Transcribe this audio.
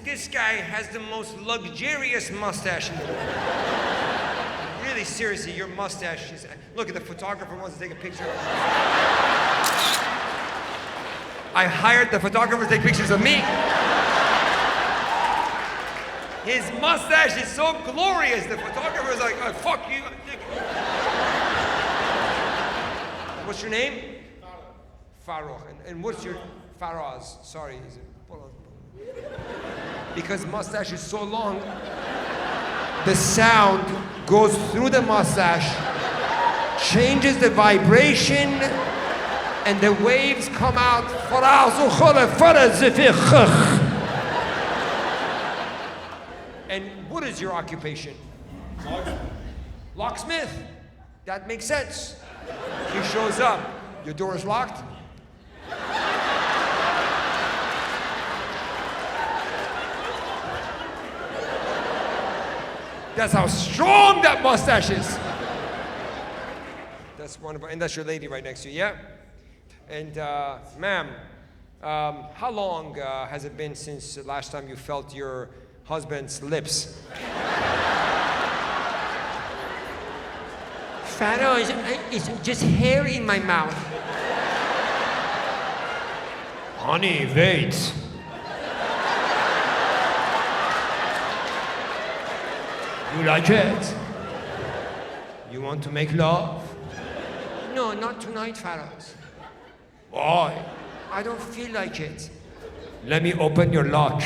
This guy has the most luxurious mustache in the world. Really, seriously, your mustache is... Look, at the photographer wants to take a picture of you. I hired the photographer to take pictures of me. His mustache is so glorious, the photographer's like, oh, fuck you. What's your name? Farouk. And what's your... Faraz. Sorry. Because mustache is so long, the sound goes through the mustache, changes the vibration, and the waves come out. And what is your occupation? Locksmith. That makes sense. He shows up. Your door is locked? That's how strong that mustache is. That's wonderful. And that's your lady right next to you, yeah? And ma'am, how long has it been since the last time you felt your husband's lips? Pharaoh, it's just hair in my mouth. Honey, wait. You like it? You want to make love? No, not tonight, Pharaohs. Why? I don't feel like it. Let me open your lock.